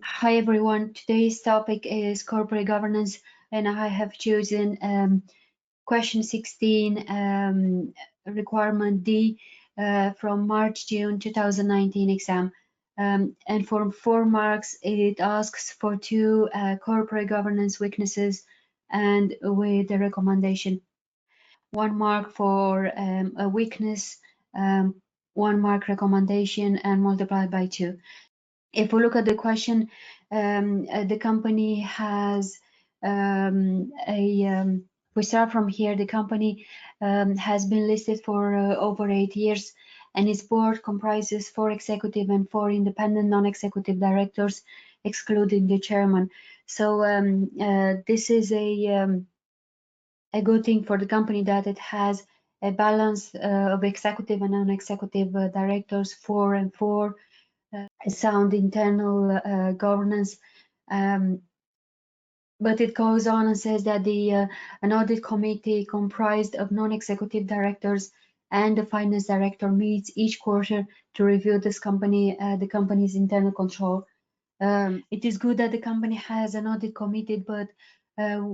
Hi everyone, today's topic is corporate governance, and I have chosen question 16, requirement D, from March-June 2019 exam. And for 4 marks, it asks for 2 corporate governance weaknesses and with a recommendation. 1 mark for a weakness, 1 mark recommendation, and multiplied by 2. If we look at the question, the company has we start from here. The company has been listed for over 8 years, and its board comprises 4 executive and 4 independent non-executive directors, excluding the chairman. So this is a good thing for the company, that it has a balance of executive and non-executive directors, 4 and 4. Sound internal governance, but it goes on and says that an audit committee comprised of non-executive directors and the finance director meets each quarter to review the company's internal control. It is good that the company has an audit committee, but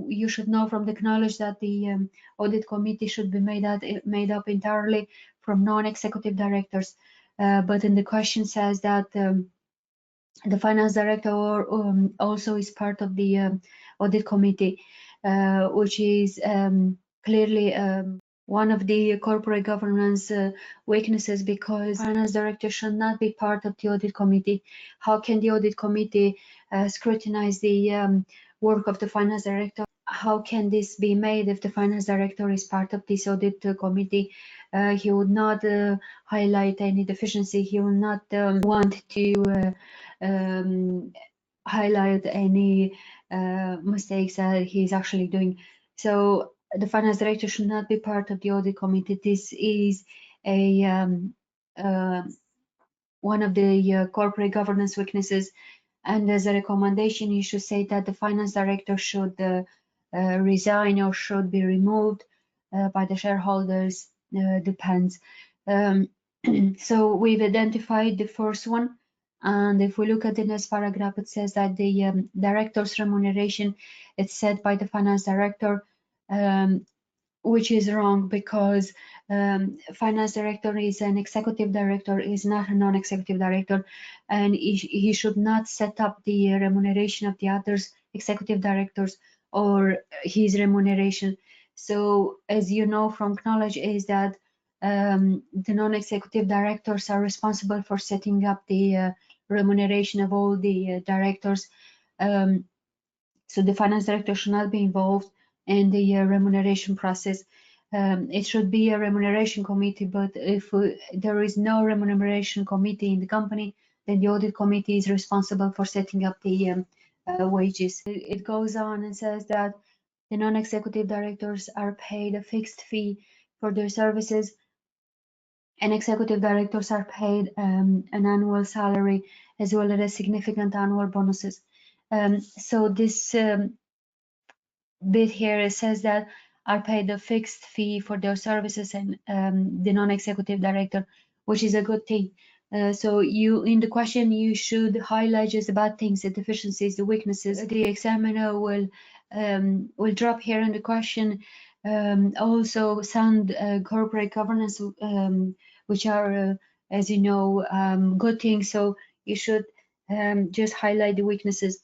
you should know from the knowledge that the audit committee should be made up entirely from non-executive directors. But in the question says that the finance director also is part of the audit committee, which is clearly one of the corporate governance weaknesses, because finance director should not be part of the audit committee. How can the audit committee scrutinize the work of the finance director? How can this be made if the finance director is part of this audit committee? He would not highlight any deficiency. He will not want to highlight any mistakes that he's actually doing. So the finance director should not be part of the audit committee. This is a one of the corporate governance weaknesses, and as a recommendation, you should say that the finance director should resign or should be removed by the shareholders. Depends. So we've identified the first one, and if we look at the next paragraph, it says that the director's remuneration is set by the finance director, which is wrong, because finance director is an executive director, is not a non-executive director, and he should not set up the remuneration of the others executive directors or his remuneration. So as you know from knowledge, is that the non-executive directors are responsible for setting up the remuneration of all the directors. So the finance director should not be involved in the remuneration process. It should be a remuneration committee, but if there is no remuneration committee in the company, then the audit committee is responsible for setting up the wages. It goes on and says that the non-executive directors are paid a fixed fee for their services, and executive directors are paid an annual salary as well as significant annual bonuses. So this bit here, it says that are paid a fixed fee for their services, and the non-executive director, which is a good thing. So you, in the question, you should highlight just the bad things, the deficiencies, the weaknesses. The examiner will drop here in the question also sound corporate governance, which are, as you know, good things. So you should just highlight the weaknesses.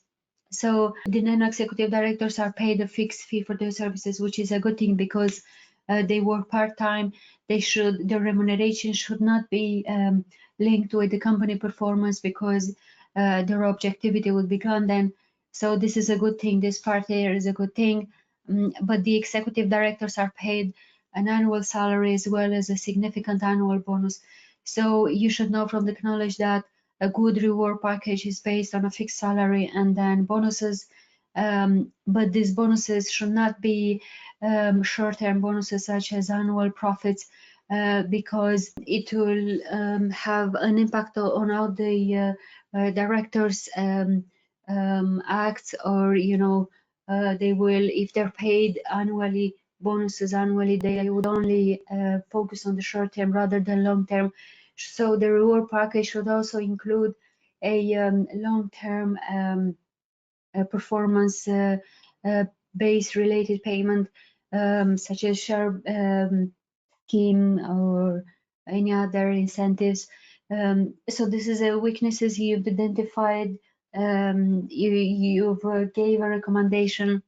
So the non-executive directors are paid a fixed fee for their services, which is a good thing, because they work part-time. Their remuneration should not be linked with the company performance, because their objectivity will be gone then. So this is a good thing. This part here is a good thing. But the executive directors are paid an annual salary as well as a significant annual bonus. So you should know from the knowledge that a good reward package is based on a fixed salary and then bonuses. But these bonuses should not be short-term bonuses such as annual profits, because it will have an impact on how the directors act, or they will, if they're paid annually, bonuses annually, they would only focus on the short term rather than long term. So the reward package should also include a long-term performance based related payment, such as share scheme or any other incentives. So this is a weaknesses you've identified. You've gave a recommendation,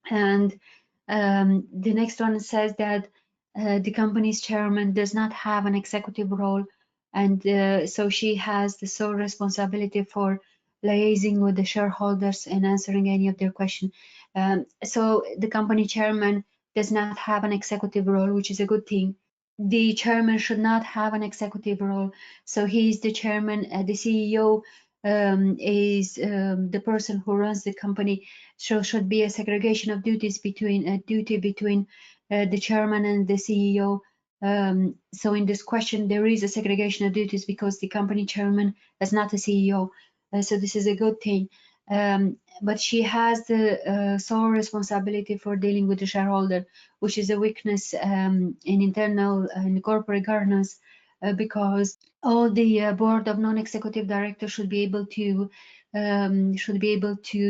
and the next one says that the company's chairman does not have an executive role, and so she has the sole responsibility for liaising with the shareholders and answering any of their questions. So the company chairman does not have an executive role, which is a good thing. The chairman should not have an executive role. So he is the chairman. The CEO is the person who runs the company. So should be a segregation of duties between the chairman and the CEO. So in this question, there is a segregation of duties because the company chairman is not a CEO. So this is a good thing. But she has the sole responsibility for dealing with the shareholder, which is a weakness in internal and corporate governance, because all the board of non-executive directors should be able to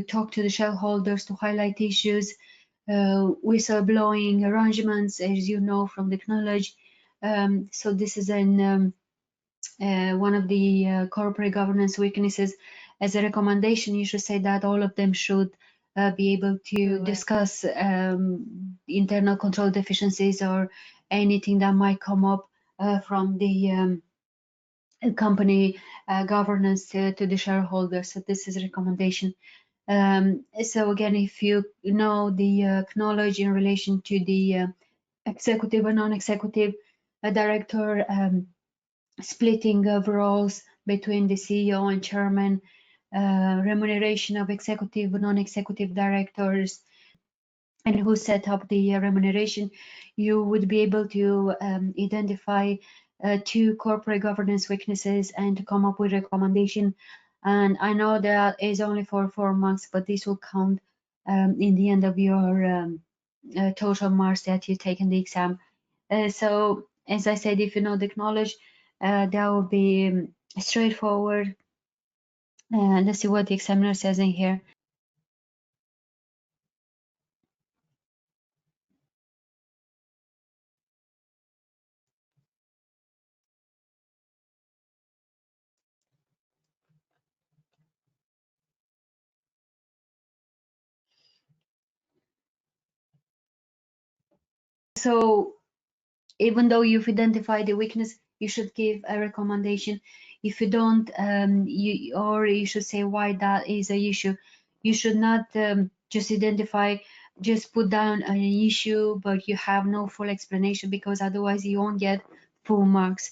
talk to the shareholders to highlight issues, whistleblowing arrangements, as you know from the knowledge. So this is one of the corporate governance weaknesses. As a recommendation, you should say that all of them should be able to discuss internal control deficiencies or anything that might come up from the company governance to the shareholders. So this is a recommendation. So again, if you know the knowledge in relation to the executive and non-executive director, splitting of roles between the CEO and chairman, remuneration of executive and non-executive directors, and who set up the remuneration, you would be able to identify two corporate governance weaknesses and to come up with a recommendation. And I know that is only for 4 months, but this will count in the end of your total marks that you take in the exam. So as I said, if you know the knowledge, that will be straightforward. Let's see what the examiner says in here. So even though you've identified the weakness, you should give a recommendation. If you don't, you should say why that is an issue. You should not just identify, just put down an issue, but you have no full explanation, because otherwise you won't get full marks.